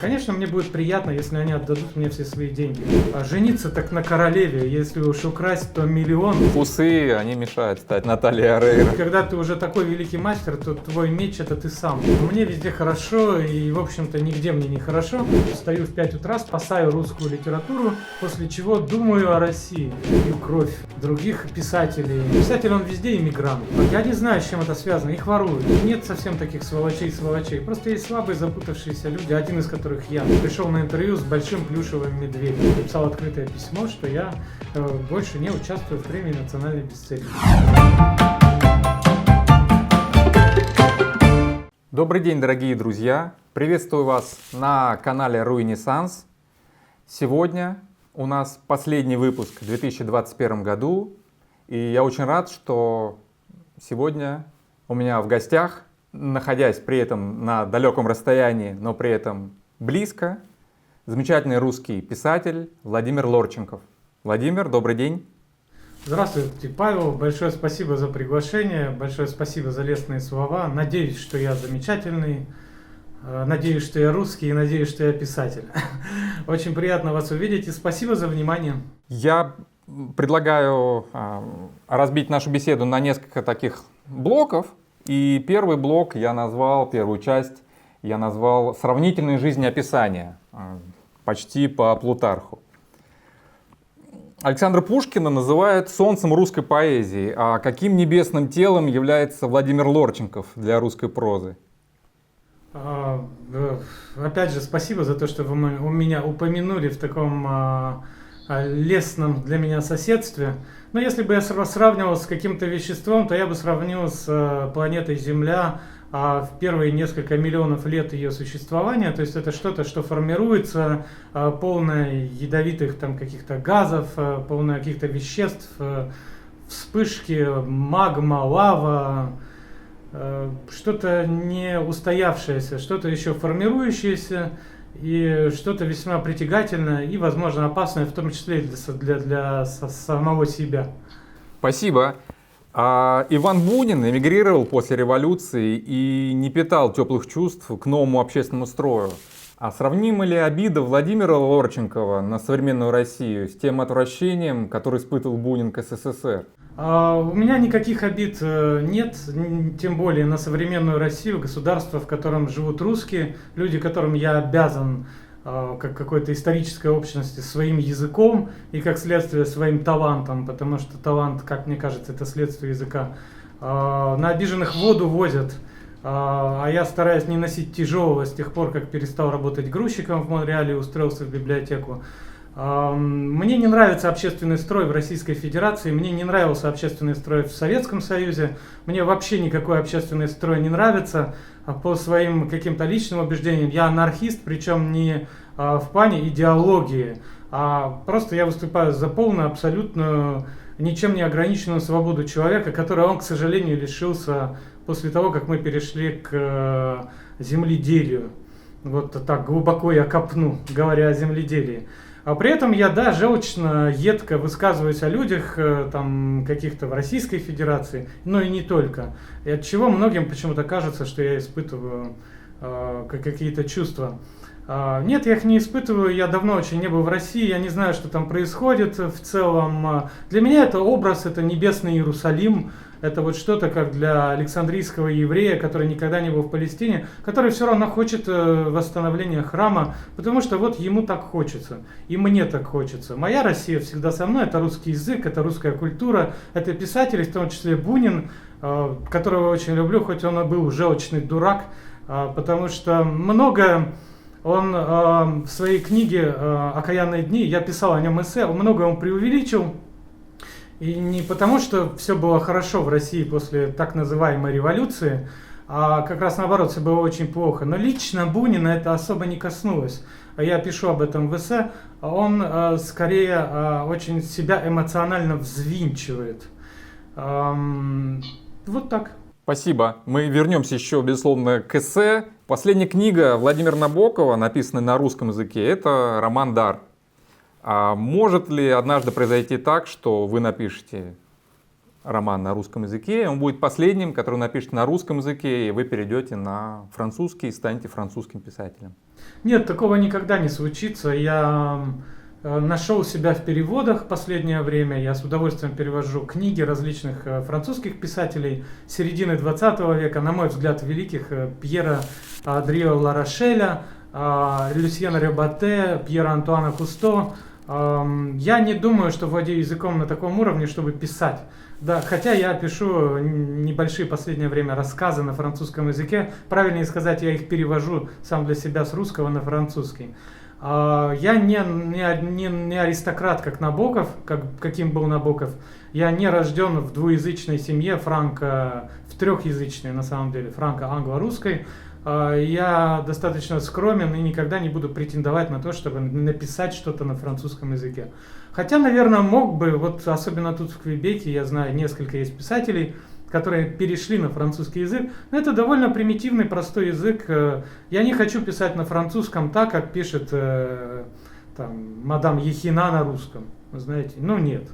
Конечно, мне будет приятно, если они отдадут мне все свои деньги. А жениться так на королеве, если уж украсть, то миллион. Усы, они мешают стать Натальей Орейро. Когда ты уже такой великий мастер, то твой меч — это ты сам. Мне везде хорошо, и, в общем-то, нигде мне не хорошо. Встаю в 5 утра, спасаю русскую литературу, после чего думаю о России. Пью кровь других писателей. Писатель, он везде иммигрант. Я не знаю, с чем это связано. Их воруют. Нет совсем таких сволочей. Просто есть слабые, запутавшиеся люди, один из которых я. Пришел на интервью с большим плюшевым медведем. Написал открытое письмо, что я больше не участвую в премии национальной бестселлер. Добрый день, дорогие друзья! Приветствую вас на канале Руйнесанс. Сегодня у нас последний выпуск в 2021 году. И я очень рад, что сегодня у меня в гостях, находясь при этом на далеком расстоянии, но при этом близко, замечательный русский писатель Владимир Лорченков. Владимир, добрый день. Здравствуйте, Павел. Большое спасибо за приглашение. Большое спасибо за лестные слова. Надеюсь, что я замечательный. Надеюсь, что я русский, и надеюсь, что я писатель. Очень приятно вас увидеть, и спасибо за внимание. Я предлагаю разбить нашу беседу на несколько таких блоков. И первый блок я назвал, первую часть я назвал «Сравнительные жизнеописания», почти по Плутарху. Александра Пушкина называют солнцем русской поэзии. А каким небесным телом является Владимир Лорченков для русской прозы? Опять же, спасибо за то, что вы меня упомянули в таком лесном для меня соседстве. Но если бы я сравнивал с каким-то веществом, то я бы сравнил с планетой Земля в первые несколько миллионов лет ее существования. То есть это что-то, что формируется, полное ядовитых там каких-то газов, полное каких-то веществ, вспышки, магма, лава, что-то не устоявшееся, что-то еще формирующееся, и что-то весьма притягательное и, возможно, опасное, в том числе для самого себя. Спасибо. Иван Бунин эмигрировал после революции и не питал теплых чувств к новому общественному строю. А сравнима ли обида Владимира Лорченкова на современную Россию с тем отвращением, которое испытывал Бунин к СССР? У меня никаких обид нет, тем более на современную Россию, государство, в котором живут русские, люди, которым я обязан, как какой-то исторической общности, своим языком и, как следствие, своим талантом, потому что талант, как мне кажется, это следствие языка. На обиженных воду возят, а я стараюсь не носить тяжелого с тех пор, как перестал работать грузчиком в Монреале и устроился в библиотеку. Мне не нравится общественный строй в Российской Федерации, мне не нравился общественный строй в Советском Союзе, мне вообще никакой общественный строй не нравится. По своим каким-то личным убеждениям я анархист, причем не в плане идеологии, а просто я выступаю за полную, абсолютную, ничем не ограниченную свободу человека, которой он, к сожалению, лишился после того, как мы перешли к земледелию. Вот так глубоко я копну, говоря о земледелии. А при этом я, да, желчно, едко высказываюсь о людях там каких-то в Российской Федерации, но и не только. И от чего многим почему-то кажется, что я испытываю какие-то чувства. Нет, я их не испытываю, я давно очень не был в России, я не знаю, что там происходит в целом. Для меня это образ, это небесный Иерусалим, это вот что-то как для александрийского еврея, который никогда не был в Палестине, который все равно хочет восстановления храма, потому что вот ему так хочется, и мне так хочется. Моя Россия всегда со мной, это русский язык, это русская культура, это писатели, в том числе Бунин, которого я очень люблю, хоть он и был желчный дурак, потому что многое... Он в своей книге «Окаянные дни», я писал о нем эссе, многое он преувеличил. И не потому, что все было хорошо в России после так называемой революции, а как раз наоборот, все было очень плохо. Но лично Бунина это особо не коснулось. Я пишу об этом в эссе. Он скорее очень себя эмоционально взвинчивает. Вот так. Спасибо. Мы вернемся еще, безусловно, к эссе. Последняя книга Владимира Набокова, написанная на русском языке, это роман «Дар». А может ли однажды произойти так, что вы напишете роман на русском языке, он будет последним, который напишет на русском языке, и вы перейдете на французский и станете французским писателем. Нет, такого никогда не случится. Я нашел себя в переводах в последнее время. Я с удовольствием перевожу книги различных французских писателей середины 20 века, на мой взгляд, великих: Пьера Дрио Ларошеля, Люсьена Ребате, Пьера Антуана Кусто. Я не думаю, что владею языком на таком уровне, чтобы писать. Да, хотя я пишу небольшие в последнее время рассказы на французском языке. Правильнее сказать, я их перевожу сам для себя с русского на французский. Я не аристократ, как Набоков, каким был Набоков. Я не рожден в двуязычной семье, в трехязычной на самом деле, франко-англо-русской. Я достаточно скромен и никогда не буду претендовать на то, чтобы написать что-то на французском языке. Хотя, наверное, мог бы, вот особенно тут в Квебеке, я знаю, несколько есть писателей, которые перешли на французский язык. Но это довольно примитивный, простой язык. Я не хочу писать на французском так, как пишет там, мадам Ехина на русском. Вы знаете, ну нет.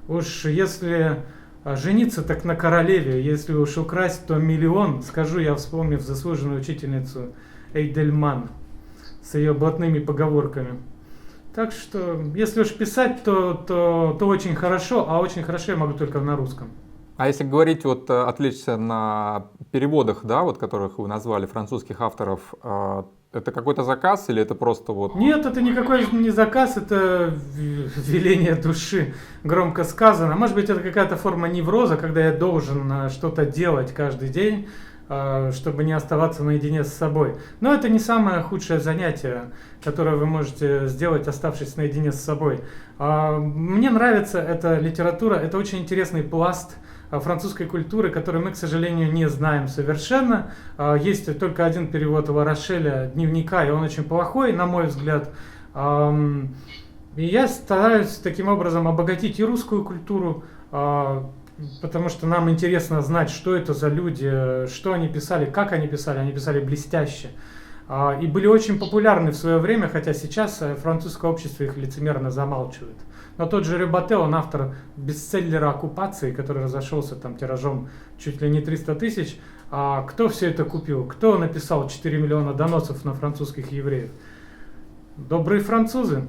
Уж если жениться, так на королеве. Если уж украсть, то миллион. Скажу я, вспомнив заслуженную учительницу Эйдельман с ее блатными поговорками. Так что, если уж писать, то очень хорошо, а очень хорошо я могу только на русском. А если говорить, вот отвлечься на переводах, да, вот которых вы назвали, французских авторов, это какой-то заказ или это просто вот... Нет, это никакой не заказ, это веление души, громко сказано. Может быть, это какая-то форма невроза, когда я должен что-то делать каждый день, чтобы не оставаться наедине с собой. Но это не самое худшее занятие, которое вы можете сделать, оставшись наедине с собой. Мне нравится эта литература, это очень интересный пласт французской культуры, который мы, к сожалению, не знаем совершенно. Есть только один перевод Ларошеля дневника, и он очень плохой, на мой взгляд. И я стараюсь таким образом обогатить и русскую культуру, потому что нам интересно знать, что это за люди, что они писали, как они писали блестяще. И были очень популярны в свое время, хотя сейчас французское общество их лицемерно замалчивает. Но тот же Ребате, он автор бестселлера «Оккупации», который разошелся там тиражом чуть ли не 300 тысяч. А кто все это купил? Кто написал 4 миллиона доносов на французских евреев? Добрые французы.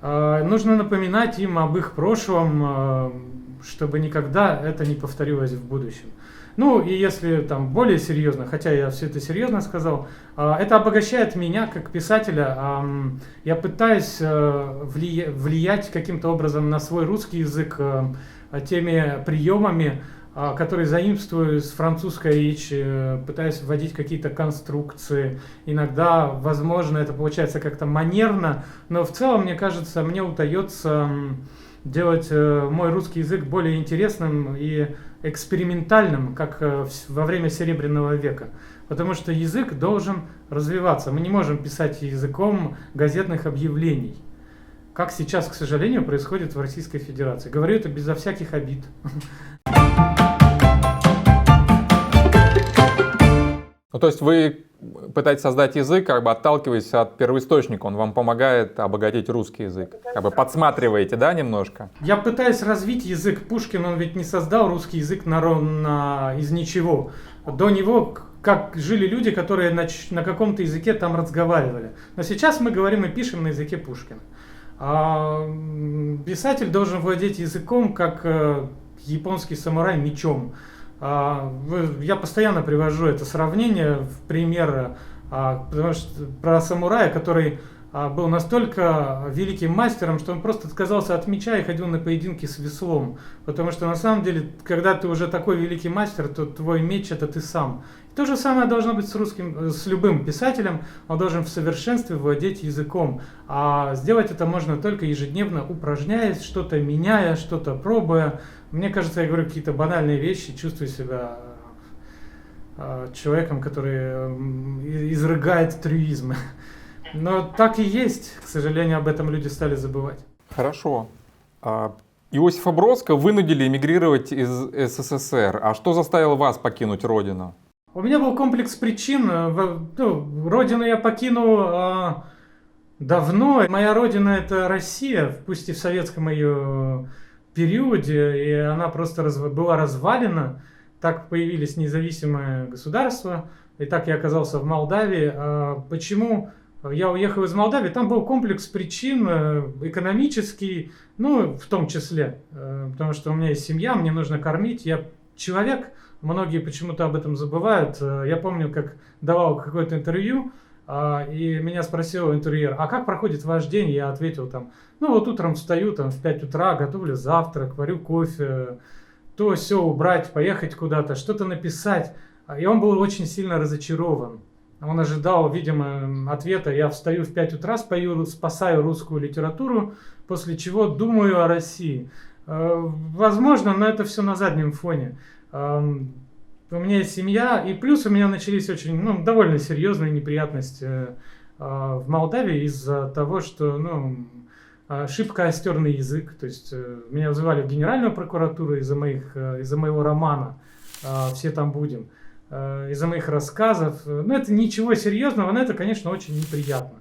Нужно напоминать им об их прошлом, чтобы никогда это не повторилось в будущем. Ну и если там более серьезно, хотя я все это серьезно сказал, это обогащает меня как писателя. Я пытаюсь влиять каким-то образом на свой русский язык теми приемами, которые заимствую с французской речи, пытаюсь вводить какие-то конструкции. Иногда, возможно, это получается как-то манерно, но в целом, мне кажется, мне удается делать мой русский язык более интересным и экспериментальным, как во время Серебряного века. Потому что язык должен развиваться. Мы не можем писать языком газетных объявлений, как сейчас, к сожалению, происходит в Российской Федерации. Говорю это безо всяких обид. Ну, то есть вы пытаетесь создать язык, как бы отталкиваясь от первоисточника, он вам помогает обогатить русский язык. Как бы подсматриваете, да, немножко? Я пытаюсь развить язык. Пушкин, он ведь не создал русский язык из ничего. До него как жили люди, которые на каком-то языке там разговаривали. Но сейчас мы говорим и пишем на языке Пушкина. Писатель должен владеть языком, как японский самурай мечом. Я постоянно привожу это сравнение в пример, потому что про самурая, который был настолько великим мастером, что он просто отказался от меча и ходил на поединки с веслом. Потому что на самом деле, когда ты уже такой великий мастер, то твой меч — это ты сам. И то же самое должно быть с любым писателем. Он должен в совершенстве владеть языком. А сделать это можно только ежедневно упражняясь, что-то меняя, что-то пробуя. Мне кажется, я говорю какие-то банальные вещи, чувствую себя человеком, который изрыгает трюизмы. Но так и есть. К сожалению, об этом люди стали забывать. Хорошо. Иосифа Бродского вынудили эмигрировать из СССР. А что заставило вас покинуть родину? У меня был комплекс причин. Родину я покинул давно. Моя родина — это Россия, пусть и в советском ее периоде, и она просто была развалена. Так появились независимые государства, и так я оказался в Молдавии. Почему я уехал из Молдавии? Там был комплекс причин, экономический, ну, в том числе, потому что у меня есть семья, мне нужно кормить, я человек, многие почему-то об этом забывают. Я помню, как давал какое-то интервью, и меня спросил интервьюер: а как проходит ваш день? Я ответил там: ну вот утром встаю там в 5 утра, готовлю завтрак, варю кофе, то все убрать, поехать куда-то, что-то написать. И он был очень сильно разочарован. Он ожидал, видимо, ответа: я встаю в 5 утра, спасаю русскую литературу, после чего думаю о России. Возможно, но это все на заднем фоне. У меня есть семья, и плюс у меня начались очень, довольно серьезные неприятности в Молдавии из-за того, что, шибко остерный язык. То есть меня вызывали в Генеральную прокуратуру из-за моего романа «Все там будем», из-за моих рассказов. Но это ничего серьезного, но это, конечно, очень неприятно.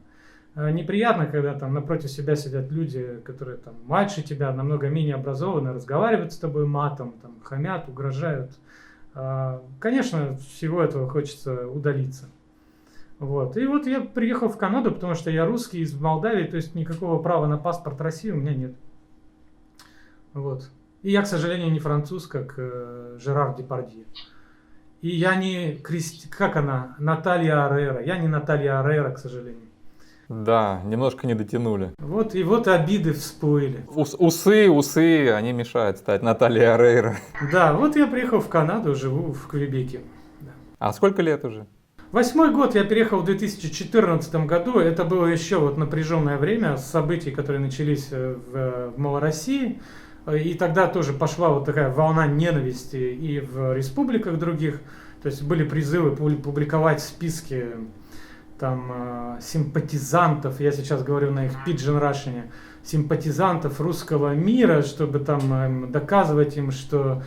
Неприятно, когда там напротив себя сидят люди, которые там младше тебя, намного менее образованы, разговаривают с тобой матом, там, хамят, угрожают. Конечно, всего этого хочется удалиться. Вот. И вот я приехал в Канаду, потому что я русский из Молдавии, то есть никакого права на паспорт России у меня нет. Вот. И я, к сожалению, не француз, как Жерар Депардье. И я не Наталья Орейро. Я не Наталья Орейро, к сожалению. Да, немножко не дотянули. Вот и обиды всплыли. Усы, они мешают стать Натальей Орейро. Да, вот я приехал в Канаду, живу в Квебеке. Да. А сколько лет уже? 8-й год, я переехал в 2014 году. Это было еще напряженное время событий, которые начались в Малороссии. И тогда тоже пошла такая волна ненависти и в республиках других. То есть были призывы публиковать списки там симпатизантов, я сейчас говорю на их Pidgin Russian, симпатизантов русского мира, чтобы там доказывать им, что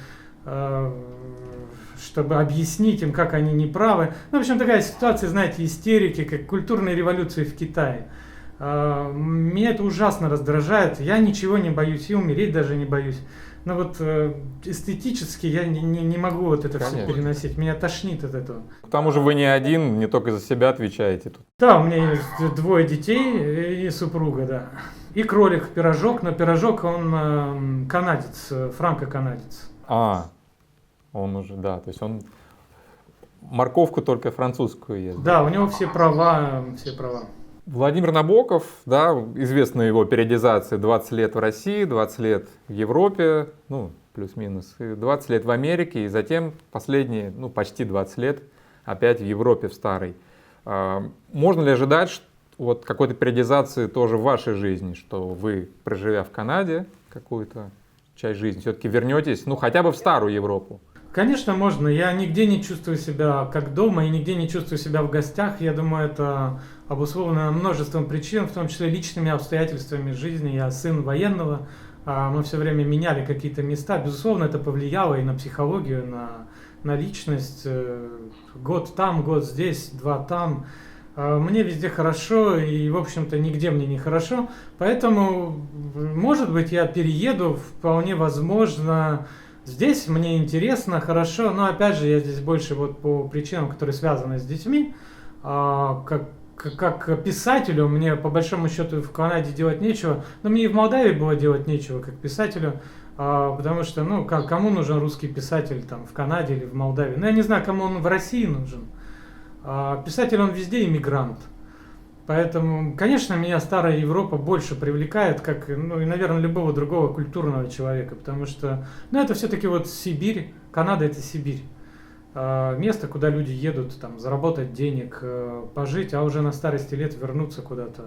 чтобы объяснить им, как они неправы. В общем, такая ситуация, знаете, истерики, как культурной революции в Китае. Меня это ужасно раздражает. Я ничего не боюсь, и умереть даже не боюсь. Но эстетически я не могу это все переносить. Меня тошнит от этого. К тому же вы не один, не только за себя отвечаете тут. Да, у меня есть 2 детей и супруга, да. И кролик, Пирожок, но Пирожок, он канадец, франко-канадец. Он уже, да, то есть он морковку только французскую ест. Да, у него все права. Владимир Набоков, да, известна его периодизация: 20 лет в России, 20 лет в Европе, плюс-минус, и 20 лет в Америке, и затем последние, почти 20 лет опять в Европе, в старой. Можно ли ожидать какой-то периодизации тоже в вашей жизни, что вы, проживя в Канаде какую-то часть жизни, все-таки вернетесь, хотя бы в старую Европу? Конечно, можно. Я нигде не чувствую себя как дома и нигде не чувствую себя в гостях. Я думаю, это обусловлено множеством причин, в том числе личными обстоятельствами жизни. Я сын военного, мы все время меняли какие-то места. Безусловно, это повлияло и на психологию, на личность. Год там, год здесь, 2 там. Мне везде хорошо, и, в общем-то, нигде мне не хорошо. Поэтому, может быть, я перееду, вполне возможно. Здесь мне интересно, хорошо, но опять же я здесь больше по причинам, которые связаны с детьми. Как писателю мне по большому счету в Канаде делать нечего, но мне и в Молдавии было делать нечего как писателю, потому что, кому нужен русский писатель там в Канаде или в Молдавии? Я не знаю, кому он в России нужен. Писатель, он везде иммигрант. Поэтому, конечно, меня старая Европа больше привлекает, как, и, наверное, любого другого культурного человека, потому что, это все-таки Сибирь, Канада — это Сибирь. Место, куда люди едут, там, заработать денег, пожить, а уже на старости лет вернуться куда-то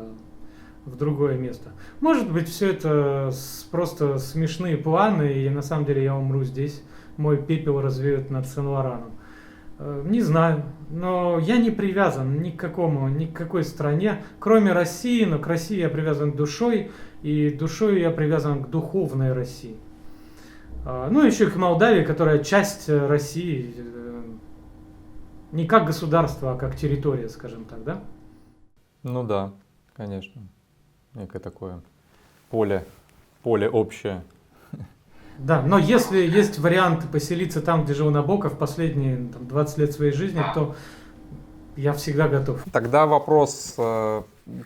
в другое место. Может быть, все это просто смешные планы, и на самом деле я умру здесь, мой пепел развеют над Сен-Лораном. Не знаю, но я не привязан ни к никакой стране, кроме России, но к России я привязан душой, и душой я привязан к духовной России. Еще и к Молдавии, которая часть России, не как государство, а как территория, скажем так, да? Да, конечно. Некое такое поле общее. Да, но если есть вариант поселиться там, где жил Набоков последние 20 лет своей жизни, то я всегда готов. Тогда вопрос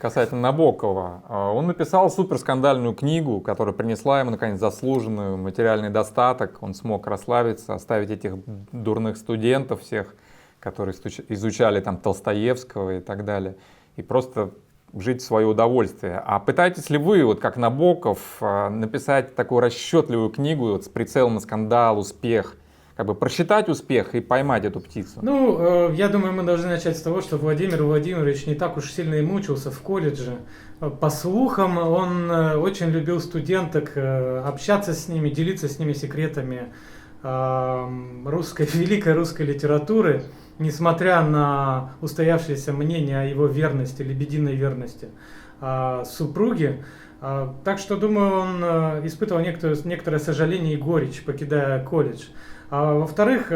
касательно Набокова. Он написал суперскандальную книгу, которая принесла ему, наконец, заслуженный материальный достаток. Он смог расслабиться, оставить этих дурных студентов всех, которые изучали там Толстоевского и так далее, и просто жить в свое удовольствие. А пытаетесь ли вы, вот как Набоков, написать такую расчетливую книгу вот, с прицелом на скандал, успех, как бы просчитать успех и поймать эту птицу? Ну, я думаю, мы должны начать с того, что Владимир Владимирович не так уж сильно и мучился в колледже. По слухам, он очень любил студенток, общаться с ними, делиться с ними секретами великой русской литературы, несмотря на устоявшееся мнение о его верности, лебединой верности супруге. Так что, думаю, он испытывал некоторое сожаление и горечь, покидая колледж. Во-вторых,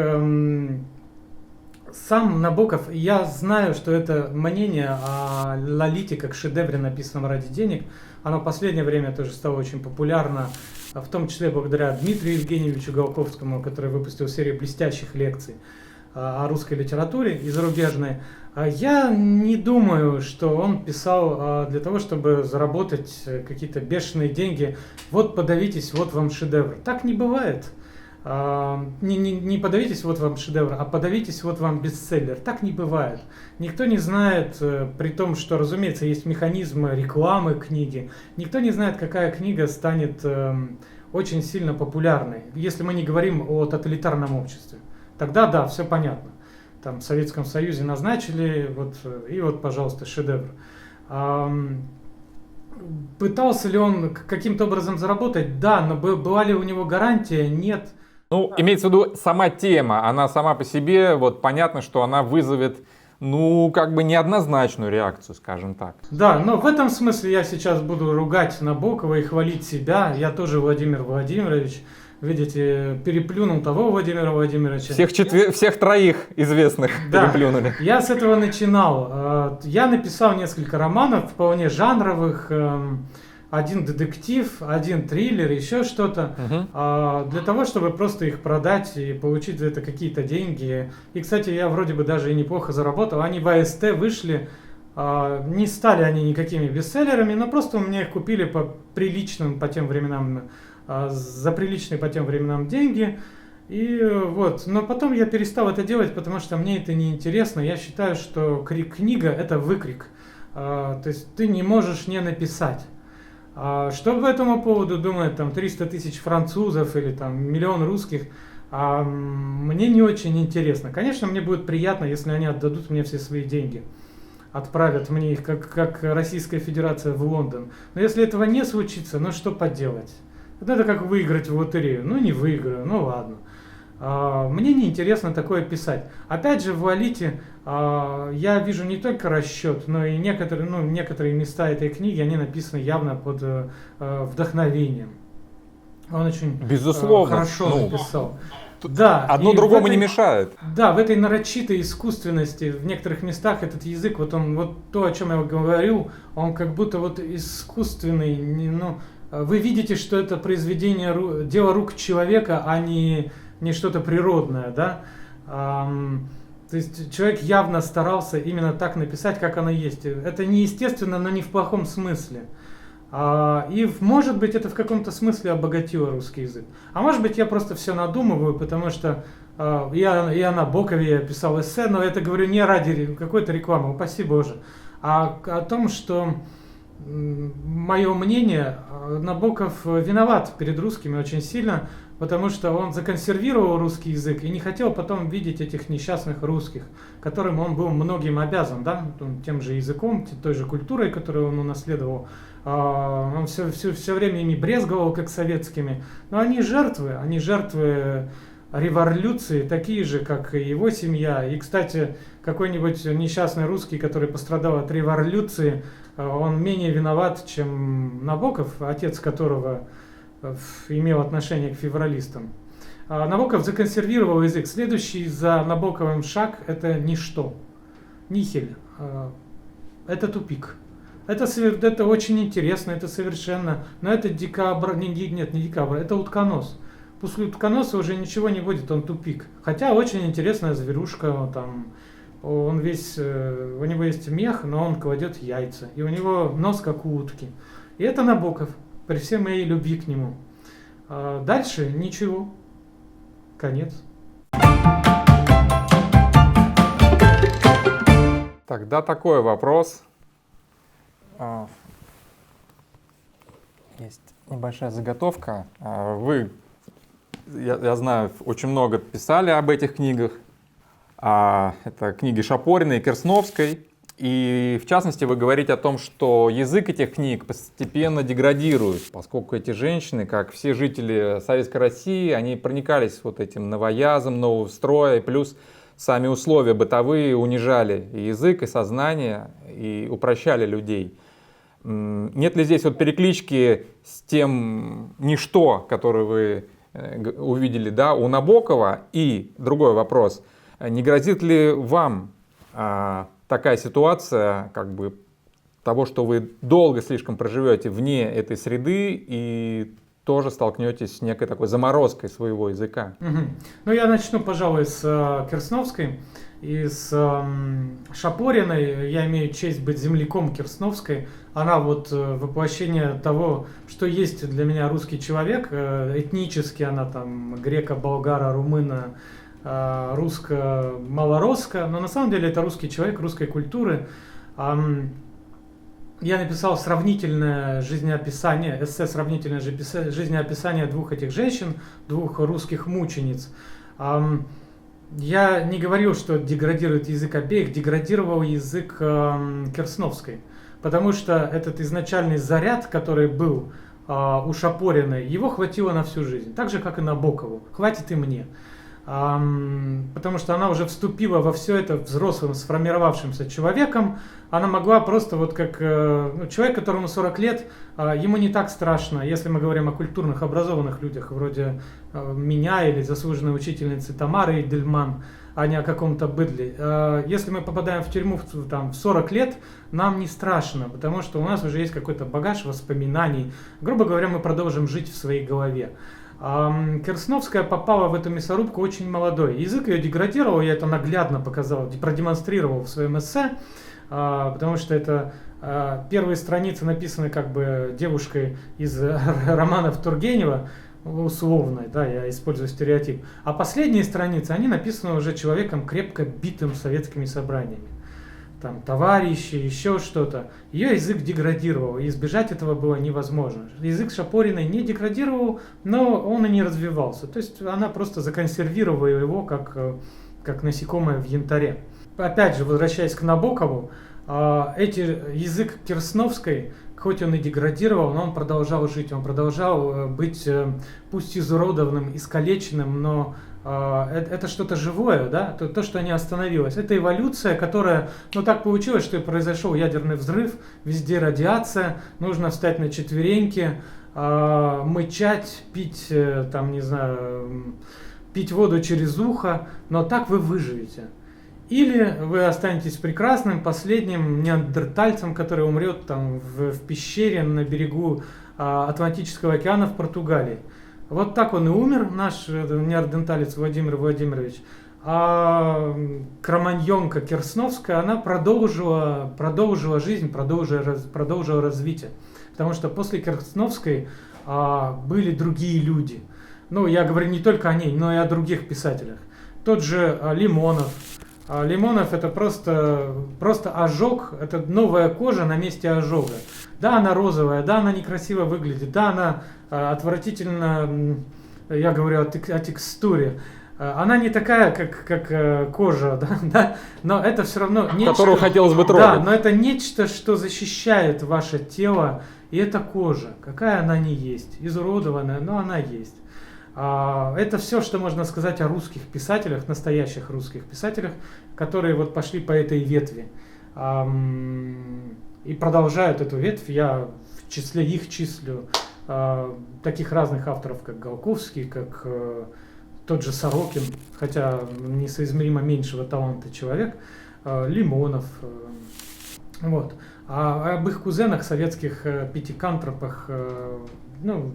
сам Набоков, я знаю, что это мнение о Лолите как шедевре, написанном ради денег, оно в последнее время тоже стало очень популярно, в том числе благодаря Дмитрию Евгеньевичу Голковскому, который выпустил серию блестящих лекций о русской литературе и зарубежной. Я не думаю, что он писал для того, чтобы заработать какие-то бешеные деньги. Вот подавитесь, вот вам шедевр. Так не бывает. Не подавитесь, вот вам шедевр, а подавитесь, вот вам бестселлер. Так не бывает. Никто не знает, при том, что, разумеется, есть механизмы рекламы книги, никто не знает, какая книга станет очень сильно популярной, если мы не говорим о тоталитарном обществе. Тогда да, все понятно. Там в Советском Союзе назначили, и вот, пожалуйста, шедевр. Пытался ли он каким-то образом заработать? Да, но была ли у него гарантия? Нет. Ну, имеется в виду сама тема, она сама по себе, вот понятно, что она вызовет, ну, как бы неоднозначную реакцию, скажем так. Да, но в этом смысле я сейчас буду ругать Набокова и хвалить себя. Я тоже Владимир Владимирович. Видите, переплюнул того Владимира Владимировича. Всех троих известных переплюнули. Я с этого начинал. Я написал несколько романов, вполне жанровых. Один детектив, один триллер, еще что-то. Для того, чтобы просто их продать и получить за это какие-то деньги. И, кстати, я вроде бы даже и неплохо заработал. Они в АСТ вышли. Не стали они никакими бестселлерами, но просто у меня их купили по приличным по тем временам, за приличные по тем временам деньги. И вот, но потом я перестал это делать, потому что мне это не интересно. Я считаю, что книга это выкрик. То есть ты не можешь не написать. Что по этому поводу думают там 300 тысяч французов или там миллион русских, мне не очень интересно. Конечно, мне будет приятно, если они отдадут мне все свои деньги. Отправят мне их, как Российская Федерация в Лондон. Но если этого не случится, ну что поделать? Это как выиграть в лотерею. Ну не выиграю, ну ладно. Мне не интересно такое писать. Опять же, в Лолите я вижу не только расчет, но и некоторые места этой книги, они написаны явно под вдохновением. Он очень хорошо написал. Да, одно другому не мешает. Да, в этой нарочитой искусственности, в некоторых местах этот язык, вот то, о чем я говорил, он как будто вот искусственный. Вы видите, что это произведение, дело рук человека, а не что-то природное, да? То есть человек явно старался именно так написать, как оно есть. Это неестественно, но не в плохом смысле. И может быть это в каком-то смысле обогатило русский язык. А может быть я просто все надумываю, потому что я о Набокове писал эссе, но это говорю не ради какой-то рекламы, упаси Боже, а о том, что мое мнение, Набоков виноват перед русскими очень сильно, потому что он законсервировал русский язык и не хотел потом видеть этих несчастных русских, которым он был многим обязан, да? Тем же языком, той же культурой, которую он унаследовал. Он все время ими брезговал, как советскими. Но они жертвы революции, такие же, как и его семья. И, кстати, какой-нибудь несчастный русский, который пострадал от революции, он менее виноват, чем Набоков, отец которого имел отношение к февралистам. Набоков законсервировал язык. Следующий за Набоковым шаг – это ничто. Нихель. Это тупик. Это очень интересно, это совершенно... Но это декабрь, не декабрь, это утконос. После утконоса уже ничего не будет, он тупик. Хотя очень интересная зверушка, он весь, у него есть мех, но он кладет яйца. И у него нос как у утки. И это Набоков, при всей моей любви к нему. Дальше ничего. Конец. Тогда такой вопрос. Есть небольшая заготовка. Вы, я знаю, очень много писали об этих книгах. Это книги Шапориной и Керсновской. И в частности вы говорите о том, что язык этих книг постепенно деградирует, поскольку эти женщины, как все жители Советской России, они проникались вот этим новоязом, нового строя, и плюс сами условия бытовые унижали и язык, и сознание, и упрощали людей. Нет ли здесь вот переклички с тем ничто, которое вы увидели, да, у Набокова? И другой вопрос, не грозит ли вам такая ситуация, как бы того, что вы долго слишком проживете вне этой среды и тоже столкнетесь с некой такой заморозкой своего языка? Ну, я начну, пожалуй, с Керсновской и с Шапориной. Я имею честь быть земляком Керсновской. Она вот воплощение того, что есть для меня русский человек. Этнически она там грека, болгара, румына, русско-малоросска, но на самом деле это русский человек, русской культуры. Я написал сравнительное жизнеописание, эссе сравнительное жизнеописание двух этих женщин, двух русских мучениц. Я не говорил, что деградирует язык обеих, деградировал язык Керсновской, потому что этот изначальный заряд, который был у Шапориной, его хватило на всю жизнь, так же, как и Набокову. Хватит и мне. Потому что она уже вступила во все это взрослым, сформировавшимся человеком. Она могла просто вот как человек, которому 40 лет, ему не так страшно, если мы говорим о культурных, образованных людях, вроде меня или заслуженной учительницы Тамары Эйдельман, а не о каком-то быдле. Если мы попадаем в тюрьму в 40 лет, нам не страшно, потому что у нас уже есть какой-то багаж воспоминаний. Грубо говоря, мы продолжим жить в своей голове. Керсновская попала в эту мясорубку очень молодой. Язык ее деградировал, я это наглядно показал, продемонстрировал в своем эссе, потому что это первые страницы написаны как бы девушкой из романов Тургенева, условной, да, я использую стереотип. А последние страницы, они написаны уже человеком, крепко битым советскими собраниями. Там товарищи, еще что-то. Ее язык деградировал, и избежать этого было невозможно. Язык Шапориной не деградировал, но он и не развивался. То есть она просто законсервировала его, как насекомое в янтаре. Опять же, возвращаясь к Набокову, язык Керсновской, хоть он и деградировал, но он продолжал жить, он продолжал быть пусть изуродованным, искалеченным, но это что-то живое, да, то, что не остановилось. Это эволюция, которая, так получилось, что произошел ядерный взрыв, везде радиация, нужно встать на четвереньки, мычать, пить, пить воду через ухо, но так вы выживете. Или вы останетесь прекрасным последним неандертальцем, который умрет там в пещере на берегу Атлантического океана в Португалии. Вот так он и умер, наш неандерталец Владимир Владимирович. А кроманьонка Керсновская, она продолжила жизнь, продолжила развитие. Потому что после Керсновской были другие люди. Я говорю не только о ней, но и о других писателях. Тот же Лимонов. Лимонов это просто ожог, это новая кожа на месте ожога. Да, она розовая, да, она некрасиво выглядит, да, она отвратительно, я говорю о текстуре. Она не такая, как кожа, да, но это все равно нечто, которую хотелось бы трогать. Да, но это нечто, что защищает ваше тело, и это кожа, какая она ни есть, изуродованная, но она есть. Это все, что можно сказать о русских писателях, настоящих русских писателях, которые вот пошли по этой ветви и продолжают эту ветвь. Я в числе их числю таких разных авторов, как Голковский, как тот же Сорокин, хотя несоизмеримо меньшего таланта человек, Лимонов. Вот. А об их кузенах, советских пятикантропах, ну,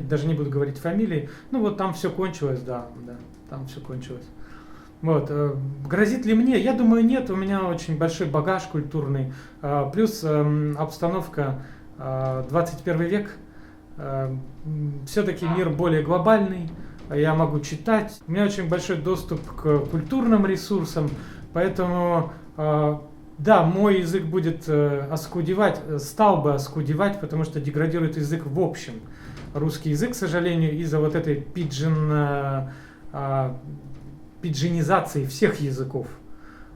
даже не буду говорить фамилии, ну вот там все кончилось, да, там все кончилось. Вот. Грозит ли мне? Я думаю, нет. У меня очень большой багаж культурный. Плюс обстановка 21 век. Все-таки мир более глобальный. Я могу читать. У меня очень большой доступ к культурным ресурсам. Поэтому, да, мой язык будет оскудевать, стал бы оскудевать, потому что деградирует язык в общем. Русский язык, к сожалению, из-за вот этой пиджинизации всех языков.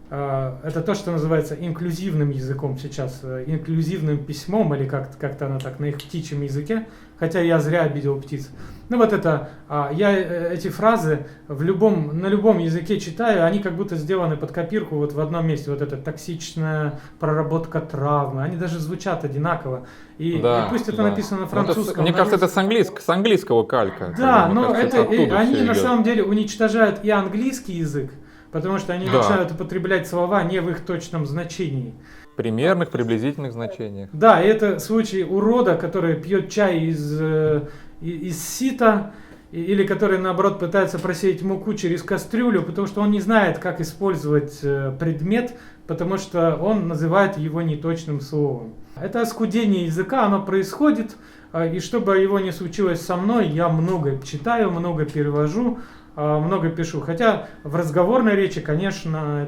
Это то, что называется инклюзивным языком сейчас, инклюзивным письмом, или как-то оно так на их птичьем языке, хотя я зря обидел птиц. Ну вот это, я эти фразы на любом языке читаю, они как будто сделаны под копирку вот в одном месте. Вот это токсичная проработка травмы, они даже звучат одинаково. И пусть это написано на французском. Мне кажется, это с английского калька. Да, но они на самом деле уничтожают и английский язык, потому что они начинают употреблять слова не в их точном значении. Примерных, приблизительных значениях. Да, и это случай урода, который пьет чай из сита, или который, наоборот, пытается просеять муку через кастрюлю, потому что он не знает, как использовать предмет, потому что он называет его неточным словом. Это оскудение языка, оно происходит, и чтобы его не случилось со мной, я много читаю, много перевожу, много пишу. Хотя в разговорной речи, конечно,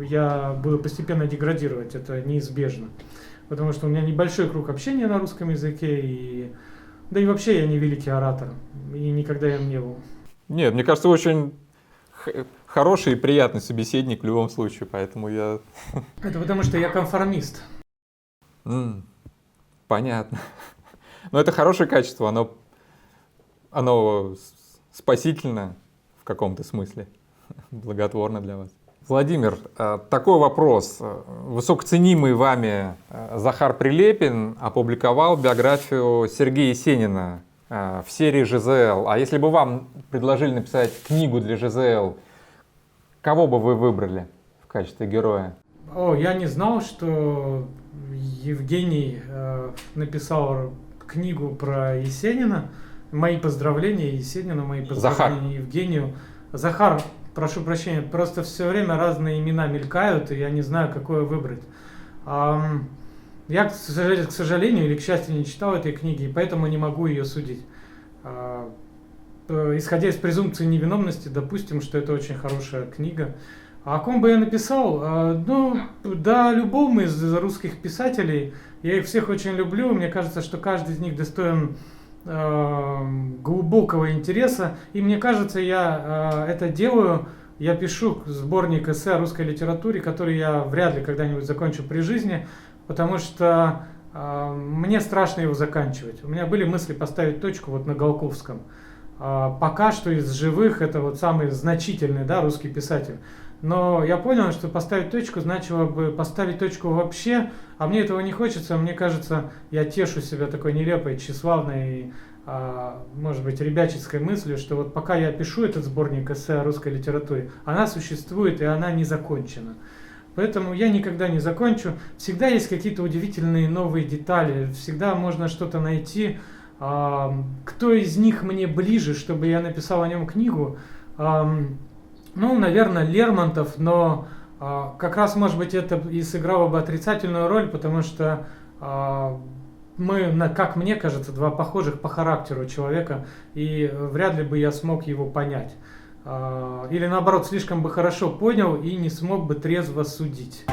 я буду постепенно деградировать, это неизбежно. Потому что у меня небольшой круг общения на русском языке, да и вообще я не великий оратор, и никогда им не был. Нет, мне кажется, очень хороший и приятный собеседник в любом случае, поэтому я... Это потому что я конформист. Понятно. Но это хорошее качество, оно спасительно в каком-то смысле, благотворно для вас. Владимир, такой вопрос. Высокоценимый вами Захар Прилепин опубликовал биографию Сергея Есенина в серии ЖЗЛ. А если бы вам предложили написать книгу для ЖЗЛ, кого бы вы выбрали в качестве героя? Я не знал, что Евгений написал книгу про Есенина. Мои поздравления Есенину, мои поздравления Евгению. Захар, прошу прощения, просто все время разные имена мелькают, и я не знаю, какое выбрать. Я, к сожалению или к счастью, не читал этой книги, и поэтому не могу ее судить. Исходя из презумпции невиновности, допустим, что это очень хорошая книга. А о ком бы я написал? Да, любому из русских писателей. Я их всех очень люблю. Мне кажется, что каждый из них достоин глубокого интереса. И мне кажется, я это делаю. Я пишу сборник эссе о русской литературе, который я вряд ли когда-нибудь закончу при жизни, потому что мне страшно его заканчивать. У меня были мысли поставить точку вот на Голковском. Пока что из живых это вот самый значительный, да, русский писатель. Но я понял, что поставить точку значило бы поставить точку вообще, а мне этого не хочется. Мне кажется, я тешу себя такой нелепой, тщеславной, может быть, ребяческой мыслью, что вот пока я пишу этот сборник эссе о русской литературе, она существует и она не закончена. Поэтому я никогда не закончу. Всегда есть какие-то удивительные новые детали, всегда можно что-то найти. Кто из них мне ближе, чтобы я написал о нем книгу? Наверное, Лермонтов, но как раз, может быть, это и сыграло бы отрицательную роль, потому что мы, как мне кажется, два похожих по характеру человека, и вряд ли бы я смог его понять. Или наоборот, слишком бы хорошо понял и не смог бы трезво судить.